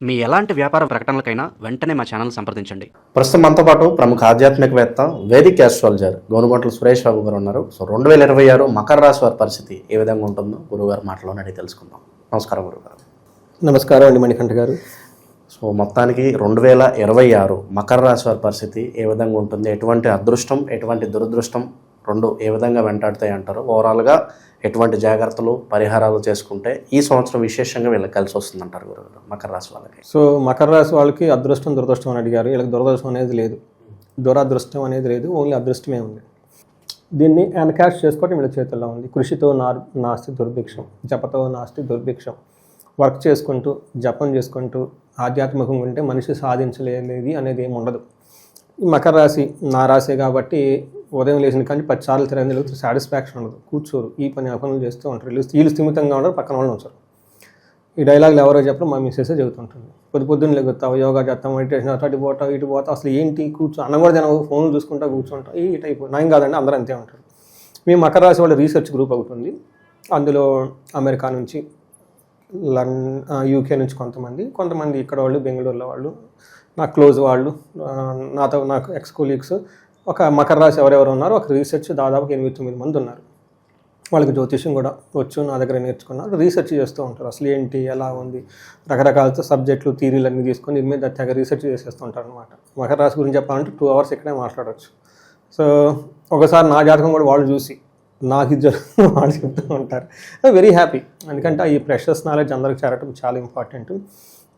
మీ ఎలాంటి వ్యాపార ప్రకటనలకైనా వెంటనే మా ఛానల్ సంప్రదించండి. ప్రస్తుతం మనతో పాటు ప్రముఖ ఆధ్యాత్మికవేత్త వేదిక్ ఆస్ట్రాలజర్ గోనుగంట్ల సురేష్ బాబు గారు ఉన్నారు. సో 2026 మకర రాశి వారి పరిస్థితి ఏ విధంగా ఉంటుందో గురువుగారు మాటలోనే అడిగి తెలుసుకుందాం. నమస్కారం గురుగారు. నమస్కారం అండి మణికంఠ గారు. సో మొత్తానికి 2026 మకర రాశి వారి పరిస్థితి ఏ విధంగా ఉంటుంది, ఎటువంటి అదృష్టం ఎటువంటి దురదృష్టం రెండు ఏ విధంగా వెంటాడుతాయి అంటారు, ఓవరాల్గా ఎటువంటి జాగ్రత్తలు పరిహారాలు చేసుకుంటే ఈ సంవత్సరం విశేషంగా వీళ్ళకి కలిసి వస్తుంది అంటారు గురుగారు మకర రాశి వాళ్ళకి? సో మకర రాశి వాళ్ళకి అదృష్టం దురదృష్టం అని అడిగారు. వీళ్ళకి దురదృష్టం అనేది లేదు, దురదృష్టం అనేది లేదు, ఓన్లీ అదృష్టమే ఉంది. దీన్ని ఎన్కాష్ చేసుకోవటం వీళ్ళ చేతుల్లో ఉంది. కృషితో నాస్తి దుర్భిక్షం, జపతో నాస్తి దుర్భిక్షం. వర్క్ చేసుకుంటూ జపం చేసుకుంటూ ఆధ్యాత్మికంగా ఉంటే మనిషి సాధించలేనిది అనేది ఏమి ఉండదు. ఈ మకర రాశి నా రాశే కాబట్టి ఉదయం లేచిన కానీ 10 సార్లు తిరగదు, సాటిస్ఫాక్షన్ ఉండదు, కూర్చోరు, ఈ పని ఆ పనులు చేస్తూ ఉంటారు. వీళ్ళు స్థిమితంగా ఉండరు, పక్కన వాళ్ళు ఉంచారు. ఈ డైలాగులు ఎవరో చెప్పడం మా మిస్సెస్ చెబుతుంటుంది. పొద్దున్న లెగుతావు, యోగా చేస్తాం, మెడిటేషన్ అటు పోతావు ఇటు పోతావు, అసలు ఏంటి అన్నం కూడా తినవు, ఫోన్లు చూసుకుంటా కూర్చుంటాం, ఈ టైప్ నయం కాదండి, అందరూ అంతే ఉంటారు. మేము మకర రాశి వాళ్ళ రీసెర్చ్ గ్రూప్ అవుతుంది. అందులో అమెరికా నుంచి, యూకే నుంచి కొంతమంది ఇక్కడ వాళ్ళు, బెంగళూరులో వాళ్ళు, నాకు క్లోజ్ వాళ్ళు, నాకు ఎక్స్ కొలీగ్స్, ఒక మకర రాశి ఎవరెవరు ఉన్నారో ఒక రీసెర్చ్ దాదాపు 8-9 మంది ఉన్నారు. వాళ్ళకి జ్యోతిష్యం కూడా వచ్చు, నా దగ్గర నేర్చుకున్నారు. రీసెర్చ్ చేస్తూ ఉంటారు, అసలు ఏంటి ఎలా ఉంది, రకరకాల సబ్జెక్టులు థీరీలు అన్నీ తీసుకొని దీని మీద తెగ రీసెర్చ్ చేసేస్తూ ఉంటారు అనమాట. మకర రాశి గురించి చెప్పాలంటే 2 hours ఇక్కడే మాట్లాడవచ్చు. సో ఒకసారి నా జాతకం కూడా వాళ్ళు చూసి నాకు ఇది జరుగుతుంది వాళ్ళు చెప్తూ ఉంటారు. వెరీ హ్యాపీ, ఎందుకంటే ఈ ప్రెషర్స్ నాలెడ్జ్ అందరికి చేరటం చాలా ఇంపార్టెంట్.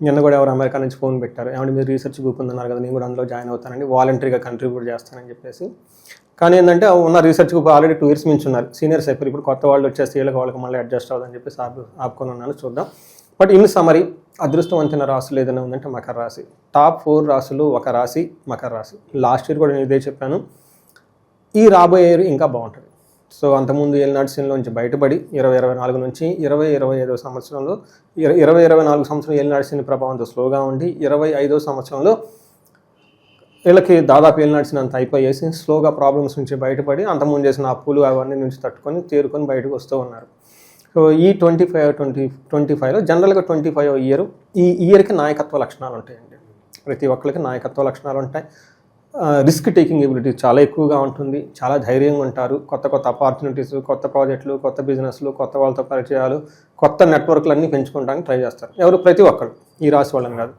నిన్న కూడా ఎవరు అమెరికా నుంచి ఫోన్ పెట్టారు, ఏమంటే మీరు రీసెర్చ్ గ్రూప్ ఉందన్నారు కదా, నేను కూడా అందులో జాయిన్ అవుతానండి, వాలంటరీగా కంట్రిబ్యూట్ చేస్తానని చెప్పేసి. కానీ ఏంటంటే ఉన్న రీసెర్చ్ గ్రూప్ ఆల్రెడీ 2 years మించి ఉన్నారు, సీనియర్స్ అయిపోయి. ఇప్పుడు కొత్త వాళ్ళు వచ్చేసి వాళ్ళకి మళ్ళీ అడ్జస్ట్ అవ్వదని చెప్పేసి ఆపుకొని ఉన్నాను, చూద్దాం. బట్ ఇన్ సమరీ, అదృష్టవంతమైన రాశులు ఏదైనా ఉందంటే మకర రాశి. టాప్ 4 రాశులు ఒక రాశి మకర రాశి. లాస్ట్ ఇయర్ కూడా నేను ఇదే చెప్పాను, ఈ రాబోయే ఇయర్ ఇంకా బాగుంటుంది. సో అంతకుముందు ఏలినాటి శనిలోంచి బయటపడి 2024 నుంచి 2025 సంవత్సరంలో 2024 సంవత్సరం ఏలినాటి శని ప్రభావంతో స్లోగా ఉండి 25వ సంవత్సరంలో వీళ్ళకి దాదాపు ఏలినాటి శని అంత అయిపోయేసి స్లోగా ప్రాబ్లమ్స్ నుంచి బయటపడి అంతకుముందు చేసిన అప్పులు అవన్నీ నుంచి తట్టుకొని తేరుకొని బయటకు వస్తూ ఉన్నారు. సో ఈ 25లో జనరల్గా 25వ ఇయర్, ఈ ఇయర్కి నాయకత్వ లక్షణాలు ఉంటాయండి. ప్రతి ఒక్కరికి నాయకత్వ లక్షణాలు ఉంటాయి. రిస్క్ టేకింగ్ ఎబిలిటీ చాలా ఎక్కువగా ఉంటుంది, చాలా ధైర్యంగా ఉంటారు. కొత్త ఆపర్చునిటీస్, కొత్త ప్రాజెక్టులు, కొత్త బిజినెస్లు, కొత్త వాళ్ళతో పరిచయాలు, కొత్త నెట్వర్క్లు అన్నీ పెంచుకోవడానికి ట్రై చేస్తారు. ప్రతి ఒక్కరు, ఈ రాశి వాళ్ళని కాదు.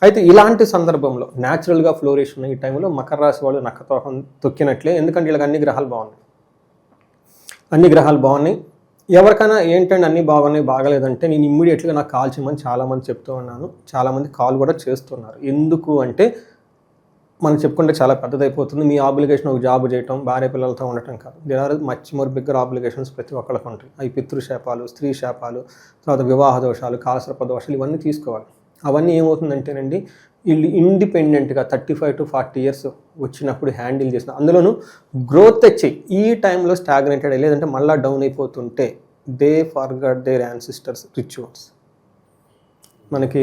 అయితే ఇలాంటి సందర్భంలో న్యాచురల్గా ఫ్లోరిష్ ఉన్న ఈ టైంలో మకర రాశి వాళ్ళు నక్కతోకం తొక్కినట్లే. ఎందుకంటే వీళ్ళకి అన్ని గ్రహాలు బాగున్నాయి. ఎవరికైనా ఏంటంటే అన్నీ బాగున్నాయి బాగలేదంటే నేను ఇమ్మీడియట్గా నాకు కాల్ చేయమని చాలామంది చెప్తూ ఉన్నాను. చాలామంది కాల్ కూడా చేస్తున్నారు. ఎందుకు అంటే మనం చెప్పుకుంటే చాలా పెద్దదైపోతుంది. మీ ఆబ్లిగేషన్ ఒక జాబ్ చేయటం, భార్య పిల్లలతో ఉండటం కాదు. There are much more bigger obligations ప్రతి ఒక్కరికి ఉంటాయి. అవి పితృశాపాలు, స్త్రీ శాపాలు, తర్వాత వివాహ దోషాలు, కాలసర్ప దోషాలు, ఇవన్నీ తీసుకోవాలి. అవన్నీ ఏమవుతుందంటేనండి, వీళ్ళు ఇండిపెండెంట్గా 35 to 40 years వచ్చినప్పుడు హ్యాండిల్ చేసిన, అందులోనూ గ్రోత్ తెచ్చి ఈ టైంలో స్టాగ్నేటెడ్ లేదంటే మళ్ళీ డౌన్ అయిపోతుంటే they forget their ancestors rituals. మనకి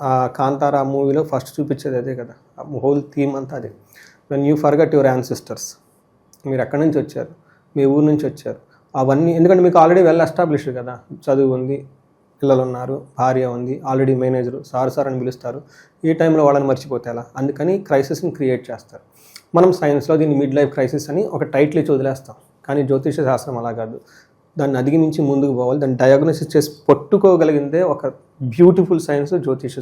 ఆ కాంతారా మూవీలో ఫస్ట్ చూపించేది అదే కదా, హోల్ థీమ్ అంతా అదే. When you forget your ancestors, మీరు ఎక్కడి నుంచి వచ్చారు, మీ ఊరు నుంచి వచ్చారు, అవన్నీ. ఎందుకంటే మీకు ఆల్రెడీ వెల్ ఎస్టాబ్లిష్డ్ కదా, చదువు ఉంది, పిల్లలు ఉన్నారు, భార్య ఉంది, ఆల్రెడీ మేనేజరు సార్ అని పిలుస్తారు. ఈ టైంలో వాళ్ళని మర్చిపోతే ఎలా? అందుకని క్రైసిస్ని క్రియేట్ చేస్తారు. మనం సైన్స్లో దీన్ని మిడ్ లైఫ్ క్రైసిస్ అని ఒక టైటిల్ ఇచ్చి వదిలేస్తాం. కానీ జ్యోతిష శాస్త్రం అలా కాదు, దాన్ని అధిగమించి ముందుకు పోవాలి. దాన్ని డయాగ్నోసిస్ చేసి పట్టుకోగలిగిందే ఒక బ్యూటిఫుల్ సైన్స్, జ్యోతిష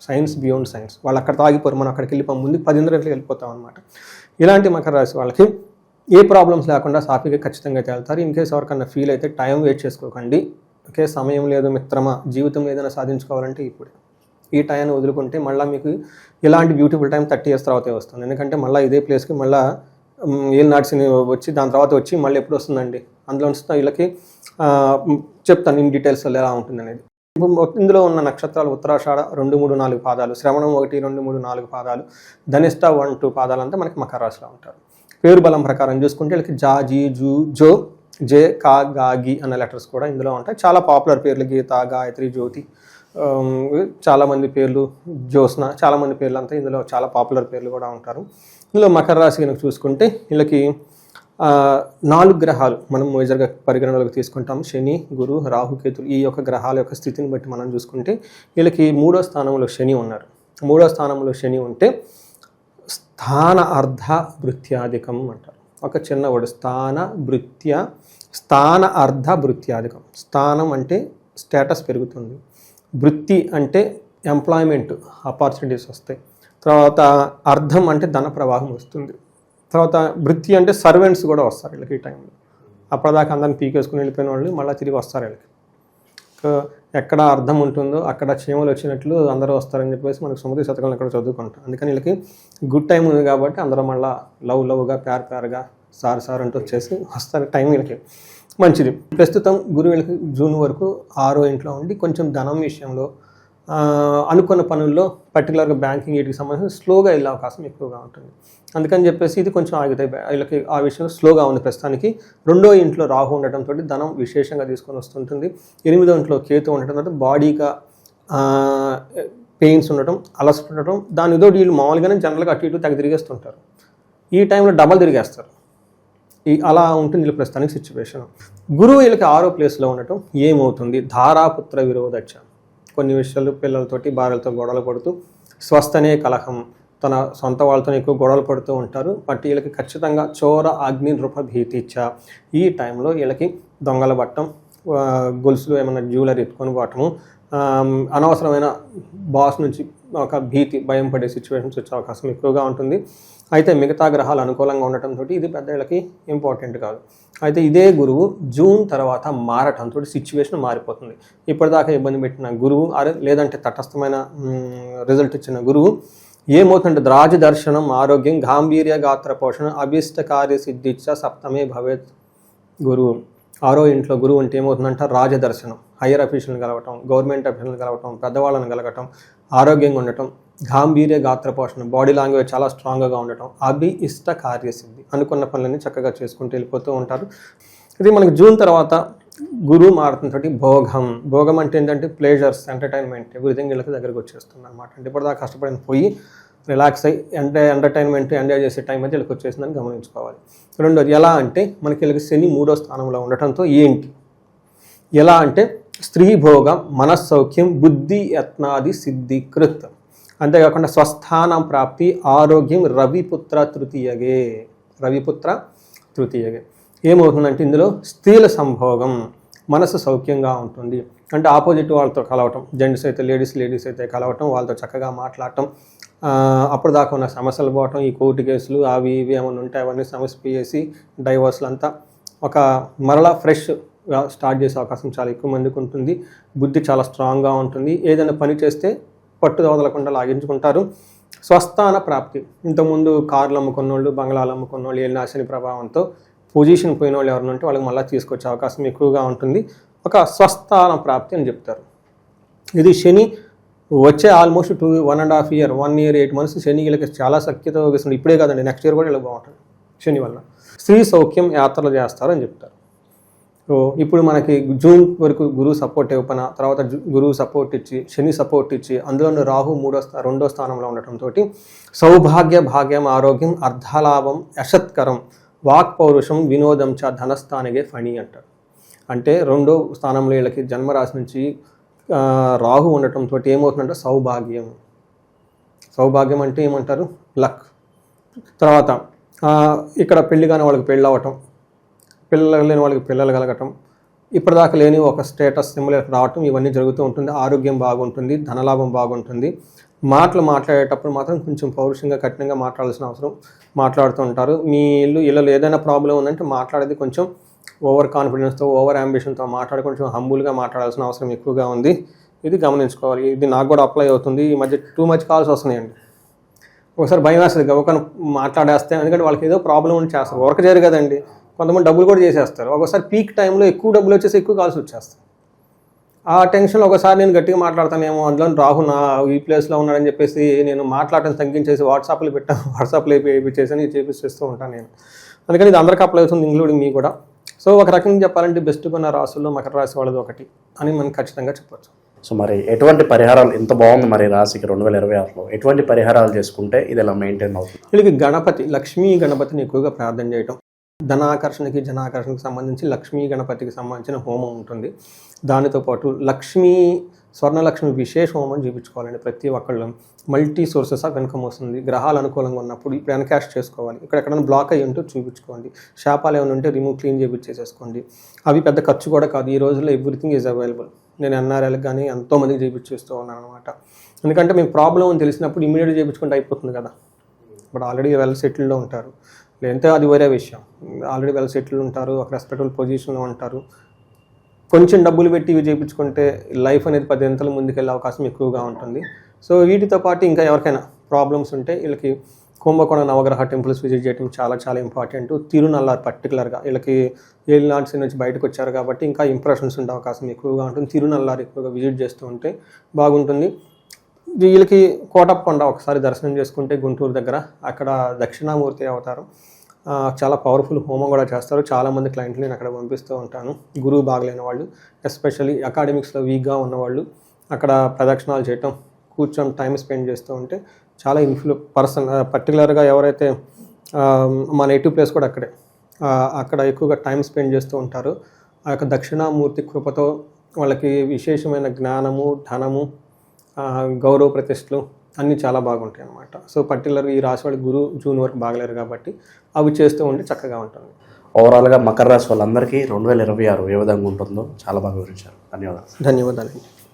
సైన్స్ బియాండ్ సైన్స్. వాళ్ళు అక్కడ తాగిపోరు, మనం అక్కడికి వెళ్ళిపోయి ముందుకు 10 గంటలకు వెళ్ళిపోతాం అనమాట. ఇలాంటి మకర రాశి వాళ్ళకి ఏ ప్రాబ్లమ్స్ లేకుండా సాఫీగా ఖచ్చితంగా తేలుతారు. ఇన్ కేసు ఎవరికన్నా ఫీల్ అయితే టైం వేస్ట్ చేసుకోకండి. ఓకే, సమయం లేదు మిత్రమా, జీవితం ఏదైనా సాధించుకోవాలంటే ఇప్పుడు ఈ టైంని వదులుకుంటే మళ్ళీ మీకు ఇలాంటి బ్యూటిఫుల్ టైం 30 years తర్వాతే వస్తుంది. ఎందుకంటే మళ్ళీ ఇదే ప్లేస్కి మళ్ళీ ఏలినాటి శని వచ్చి దాని తర్వాత వచ్చి మళ్ళీ ఎప్పుడు వస్తుందండి, అందులో వీళ్ళకి చెప్తాను ఇన్ డీటెయిల్స్ ఎలా ఉంటుంది అనేది. ఇందులో ఉన్న నక్షత్రాలు ఉత్తరాషాఢ 2, 3, 4 పాదాలు, శ్రవణం 1, 2, 3, 4 పాదాలు, ధనిష్ట 1, 2 పాదాలు అంతా మనకి మకర రాశిలో ఉంటారు. పేరు బలం ప్రకారం చూసుకుంటే వీళ్ళకి జా, జీ, జూ, జో, జే, కా, గా, గి అనే లెటర్స్ కూడా ఇందులో ఉంటాయి. చాలా పాపులర్ పేర్లు గీత, గాయత్రి, జ్యోతి, చాలామంది పేర్లు, జ్యోత్స్న, చాలామంది పేర్లు అంతా ఇందులో చాలా పాపులర్ పేర్లు కూడా ఉంటారు. ఇందులో మకర రాశి కనుక చూసుకుంటే వీళ్ళకి 4 గ్రహాలు మనం మేజర్గా పరిగణనలోకి తీసుకుంటాం. శని, గురు, రాహు, కేతులు. ఈ యొక్క గ్రహాల యొక్క స్థితిని బట్టి మనం చూసుకుంటే వీళ్ళకి 3వ స్థానంలో శని ఉన్నారు. 3వ స్థానంలో శని ఉంటే స్థాన అర్ధ భృత్యాధికం అంటారు. ఒక చిన్న వర్డ్ స్థాన అర్ధ భృత్యాధికం. స్థానం అంటే స్టేటస్ పెరుగుతుంది, వృత్తి అంటే ఎంప్లాయ్మెంట్ ఆపర్చునిటీస్ వస్తాయి, తర్వాత అర్థం అంటే ధన ప్రవాహం వస్తుంది, తర్వాత వృత్తి అంటే సర్వెంట్స్ కూడా వస్తారు వీళ్ళకి ఈ టైంలో. అప్పటిదాకా అందరిని పీకేసుకుని వెళ్ళిపోయిన వాళ్ళు మళ్ళీ తిరిగి వస్తారు వీళ్ళకి. ఎక్కడ అర్థం ఉంటుందో అక్కడ చీమలు వచ్చినట్లు అందరూ వస్తారని చెప్పేసి మనకు సుమతి శతకంలో అక్కడ చదువుకుంటాం. అందుకని వీళ్ళకి గుడ్ టైం ఉంది కాబట్టి అందరూ మళ్ళీ లవ్గా ప్యార్గా సార్ అంటూ వచ్చేసి వస్తారు. టైం వీళ్ళకి మంచిది. ప్రస్తుతం గురువు వీళ్ళకి జూన్ వరకు 6వ ఇంట్లో ఉండి కొంచెం ధనం విషయంలో అనుకున్న పనుల్లో పర్టికులర్గా బ్యాంకింగ్ వీటికి సంబంధించి స్లోగా వెళ్ళే అవకాశం ఎక్కువగా ఉంటుంది. అందుకని చెప్పేసి ఇది కొంచెం ఆగుతాయి. వీళ్ళకి ఆ విషయంలో స్లోగా ఉంది ప్రస్తుతానికి. 2వ ఇంట్లో రాహు ఉండటంతో ధనం విశేషంగా తీసుకొని వస్తుంటుంది. 8వ ఇంట్లో కేతు ఉండటంతో బాడీగా పెయిన్స్ ఉండటం, అలసట ఉండటం, దాని ఏదో వీళ్ళు మామూలుగానే జనరల్గా అటు ఇటు తెగ తిరిగేస్తుంటారు. ఈ టైంలో డబల్ తిరిగేస్తారు. అలా ఉంటుంది వీళ్ళ ప్రస్తుతానికి సిచ్యువేషన్. గురువు వీళ్ళకి 6వ ప్లేస్లో ఉండటం ఏమవుతుంది? ధారాపుత్ర విరోధచ్చ. కొన్ని విషయాలు పిల్లలతోటి భార్యలతో గొడవలు పడుతూ స్వస్థనే కలహం, తన సొంత వాళ్ళతో ఎక్కువ గొడవలు పడుతూ ఉంటారు. బట్ వీళ్ళకి ఖచ్చితంగా చోర అగ్ని నృప భీతిచ్చ. ఈ టైంలో వీళ్ళకి దొంగలు పట్టడం, గొలుసులు ఏమైనా జ్యువెలరీ ఎత్తుకొని పోవటము, అనవసరమైన బాస్ నుంచి ఒక భయం పడే సిచ్యువేషన్స్ వచ్చే అవకాశం ఎక్కువగా ఉంటుంది. అయితే మిగతా గ్రహాలు అనుకూలంగా ఉండటంతో ఇది పెద్ద వీళ్ళకి ఇంపార్టెంట్ కాదు. అయితే ఇదే గురువు జూన్ తర్వాత మారటంతో సిచ్యువేషన్ మారిపోతుంది. ఇప్పటిదాకా ఇబ్బంది పెట్టిన గురువు లేదంటే తటస్థమైన రిజల్ట్ ఇచ్చిన గురువు ఏమవుతుందంటే రాజదర్శనం, ఆరోగ్యం, గాంభీర్య, గాత్ర పోషణ, అభీష్ట కార్య సిద్ధిచ్చ సప్తమే భవేత్. గురువు 6వ ఇంట్లో గురువు అంటే ఏమవుతుందంటే రాజదర్శనం, హయ్యర్ అఫీషియల్ని కలవటం, గవర్నమెంట్ అఫీషియల్ని కలవటం, పెద్దవాళ్ళని కలగటం, ఆరోగ్యంగా ఉండటం, గాంభీర్య, గాత్ర పోషణ, బాడీ లాంగ్వేజ్ చాలా స్ట్రాంగ్గా ఉండటం, ఇష్ట కార్యసిద్ధి, అనుకున్న పనులన్నీ చక్కగా చేసుకుంటూ వెళ్ళిపోతూ ఉంటారు. ఇది మనకి జూన్ తర్వాత గురువు మారుతుంటే భోగం అంటే ఏంటంటే ప్లేజర్స్, ఎంటర్టైన్మెంట్, ఎవ్రీథింగ్ వీళ్ళకి దగ్గరకు వచ్చేస్తుంది అనమాట. అంటే ఇప్పటిదాకా కష్టపడిన పోయి రిలాక్స్ అయ్యి ఎంటర్టైన్మెంట్ ఎంజాయ్ చేసే టైం అయితే వీళ్ళకి వచ్చేసిందని గమనించుకోవాలి. 2వది ఎలా అంటే మనకి వీళ్ళకి శని 3వ స్థానంలో ఉండటంతో ఏంటి ఎలా అంటే స్త్రీ భోగం, మనస్సౌఖ్యం, బుద్ధి యత్నాది సిద్ధికృత్. అంతేకాకుండా స్వస్థానం ప్రాప్తి, ఆరోగ్యం, రవిపుత్ర తృతీయగే. ఏమవుతుందంటే ఇందులో స్త్రీల సంభోగం, మనసు సౌఖ్యంగా ఉంటుంది. అంటే ఆపోజిట్ వాళ్ళతో కలవటం, జెంట్స్ అయితే లేడీస్ అయితే కలవటం, వాళ్ళతో చక్కగా మాట్లాడటం, అప్పటిదాకా ఉన్న సమస్యలు పోవటం, ఈ కోర్టు కేసులు అవి ఇవి ఏమైనా ఉంటే అవన్నీ సమస్య చేసి డైవర్స్లు అంతా ఒక మరలా ఫ్రెష్గా స్టార్ట్ చేసే అవకాశం చాలా ఎక్కువ మందికి ఉంటుంది. బుద్ధి చాలా స్ట్రాంగ్గా ఉంటుంది. ఏదైనా పని చేస్తే పట్టు వదలకుండా లాగించుకుంటారు. స్వస్థాన ప్రాప్తి, ఇంతకుముందు కార్లు అమ్ముకున్న వాళ్ళు, బంగ్లాలు అమ్ముకున్న వాళ్ళు, ఏలినా శని ప్రభావంతో పొజిషన్ పోయిన వాళ్ళు ఎవరైనా ఉంటే వాళ్ళకి మళ్ళీ తీసుకొచ్చే అవకాశం ఎక్కువగా ఉంటుంది. ఒక స్వస్థాన ప్రాప్తి అని చెప్తారు. ఇది శని వచ్చే ఆల్మోస్ట్ 1.5 year 1 year 8 months శని వీళ్ళకి చాలా సఖ్యత వస్తుంది. ఇప్పుడే కాదండి, నెక్స్ట్ ఇయర్ కూడా వీళ్ళకి బాగుంటుంది శని వల్ల. స్త్రీ సౌఖ్యం, యాత్రలు చేస్తారు అని చెప్తారు. సో ఇప్పుడు మనకి జూన్ వరకు గురువు సపోర్ట్ ఇవ్వన, తర్వాత గురువు సపోర్ట్ ఇచ్చి, శని సపోర్ట్ ఇచ్చి, అందులో రాహు 2వ స్థానంలో ఉండటంతో సౌభాగ్య, భాగ్యం, ఆరోగ్యం, అర్ధలాభం, యశత్కరం, వాక్ పౌరుషం, వినోదం చ ధనస్థానిగే ఫణి అంటారు. అంటే 2వ స్థానంలో వీళ్ళకి జన్మరాశి నుంచి రాహు ఉండటంతో ఏమవుతుందంటే సౌభాగ్యం అంటే ఏమంటారు, లక్. తర్వాత ఇక్కడ పెళ్లి కాని వాళ్ళకి పెళ్ళి అవ్వటం, పిల్లలు లేని వాళ్ళకి పిల్లలు కలగటం, ఇప్పటిదాకా లేని ఒక స్టేటస్ సింబల్ రావటం, ఇవన్నీ జరుగుతూ ఉంటుంది. ఆరోగ్యం బాగుంటుంది, ధనలాభం బాగుంటుంది. మాట్లాడేటప్పుడు మాత్రం కొంచెం పౌరుషంగా, కఠినంగా మాట్లాడాల్సిన అవసరం, మాట్లాడుతూ ఉంటారు. మీ ఇళ్ళలో ఏదైనా ప్రాబ్లం ఉందంటే మాట్లాడేది కొంచెం ఓవర్ కాన్ఫిడెన్స్తో, ఓవర్ అంబిషన్తో మాట్లాడి కొంచెం హంబుల్గా మాట్లాడాల్సిన అవసరం ఎక్కువగా ఉంది. ఇది గమనించుకోవాలి. ఇది నాకు కూడా అప్లై అవుతుంది. ఈ మధ్య టూ మచ్ కాల్స్ వస్తున్నాయండి. ఒకసారి భయం వేస్తుంది, ఒకరిని మాట్లాడేస్తే, ఎందుకంటే వాళ్ళకి ఏదో ప్రాబ్లం అని చేస్తారు. వర్క్ చేయరు కదండి, కొంతమంది డబ్బులు కూడా చేసేస్తారు. ఒకసారి పీక్ టైంలో ఎక్కువ డబ్బులు వచ్చేసి ఎక్కువ కాల్స్ వచ్చేస్తాయి. ఆ టెన్షన్లో ఒకసారి నేను గట్టిగా మాట్లాడతానేమో, అందులో రాహు నా ఈ ప్లేస్లో ఉన్నాడని చెప్పేసి నేను మాట్లాడటం తగ్గించేసి వాట్సాప్లో చేసి చేపిస్తూ ఉంటాను నేను. అందుకని ఇది అందరికీ అప్లై అవుతుంది, ఇంక్లూడింగ్ మీ కూడా. సో ఒక రకంగా చెప్పాలంటే బెస్ట్గా ఉన్న రాసుల్లో మకర రాశి వాళ్ళది ఒకటి అని మనం ఖచ్చితంగా చెప్పచ్చు. సో మరి ఎటువంటి పరిహారాలు, ఇంత బాగుంది మరి రాశికి 2026లో ఎటువంటి పరిహారాలు చేసుకుంటే ఇది ఇలా మెయింటైన్ అవుతుంది? వీళ్ళకి గణపతి, లక్ష్మీ గణపతిని ఎక్కువగా ప్రార్థన చేయటం, ధనాకర్షణకి జనాకర్షణకి సంబంధించి లక్ష్మీ గణపతికి సంబంధించిన హోమం ఉంటుంది. దానితో పాటు స్వర్ణలక్ష్మి విశేష హోమం చేయించుకోవాలండి. ప్రతి ఒక్కళ్ళు మల్టీ సోర్సెస్ ఆఫ్ ఇన్కమ్ వస్తుంది. గ్రహాలు అనుకూలంగా ఉన్నప్పుడు ఇప్పుడు ఎన్కాష్ చేసుకోవాలి. ఇక్కడ ఎక్కడైనా బ్లాక్ అయ్యి ఉంటే చూపించుకోండి. శాపాలు ఏమైనా ఉంటే రిమూవ్ క్లీన్ చేయించేసేసుకోండి. అవి పెద్ద ఖర్చు కూడా కాదు. ఈ రోజుల్లో ఎవ్రీథింగ్ ఈజ్ అవైలబుల్. నేను ఎన్ఆర్ఎల్కి కానీ ఎంతోమందికి చేయించేస్తూ ఉన్నాను అనమాట. ఎందుకంటే మీకు ప్రాబ్లం అని తెలిసినప్పుడు ఇమీడియట్గా చేయించుకుంటే అయిపోతుంది కదా. ఇప్పుడు ఆల్రెడీ వెల్ సెటిల్డ్లో ఉంటారు, లేదంటే అది వేరే విషయం. ఆల్రెడీ వెల్ సెటిల్డ్ ఉంటారు, ఒక రెస్పెక్టబుల్ పొజిషన్లో ఉంటారు. కొంచెం డబ్బులు పెట్టి ఇవి చేయించుకుంటే లైఫ్ అనేది 10 అంతల ముందుకెళ్ళే అవకాశం ఎక్కువగా ఉంటుంది. సో వీటితో పాటు ఇంకా ఎవరికైనా ప్రాబ్లమ్స్ ఉంటే వీళ్ళకి కుంభకోణ నవగ్రహ టెంపుల్స్ విజిట్ చేయడం చాలా చాలా ఇంపార్టెంట్. తిరునల్లారు పర్టికులర్గా వీళ్ళకి ఏలినాటి నుంచి బయటకు వచ్చారు కాబట్టి ఇంకా ఇంప్రెషన్స్ ఉండే అవకాశం ఎక్కువగా ఉంటుంది. తిరునల్లారు ఎక్కువగా విజిట్ చేస్తూ ఉంటే బాగుంటుంది. వీళ్ళకి కోటప్పకొండ ఒకసారి దర్శనం చేసుకుంటే గుంటూరు దగ్గర, అక్కడ దక్షిణామూర్తి అవతారం, చాలా పవర్ఫుల్ హోమం కూడా చేస్తారు. చాలామంది క్లయింట్లు నేను అక్కడ పంపిస్తూ ఉంటాను. గురువు బాగలేని వాళ్ళు, ఎస్పెషల్లీ అకాడమిక్స్లో వీక్గా ఉన్నవాళ్ళు అక్కడ ప్రదక్షిణాలు చేయటం, కూర్చొని టైం స్పెండ్ చేస్తూ ఉంటే చాలా పర్సన్ పర్టికులర్గా ఎవరైతే మా నేటివ్ ప్లేస్ కూడా అక్కడే, అక్కడ ఎక్కువగా టైం స్పెండ్ చేస్తూ ఉంటారు. ఆ యొక్క దక్షిణామూర్తి కృపతో వాళ్ళకి విశేషమైన జ్ఞానము, ధనము, గౌరవ ప్రతిష్టలు అన్నీ చాలా బాగుంటాయి అన్నమాట. సో పర్టికులర్గా ఈ రాశి వాళ్ళకి గురు జూన్ వరకు బాగలేరు కాబట్టి అవి చేస్తూ ఉంటే చక్కగా ఉంటుంది. ఓవరాల్గా మకర రాశి వాళ్ళందరికీ 2026 ఏ విధంగా ఉంటుందో చాలా బాగా వివరించారు. ధన్యవాదాలు. ధన్యవాదాలు.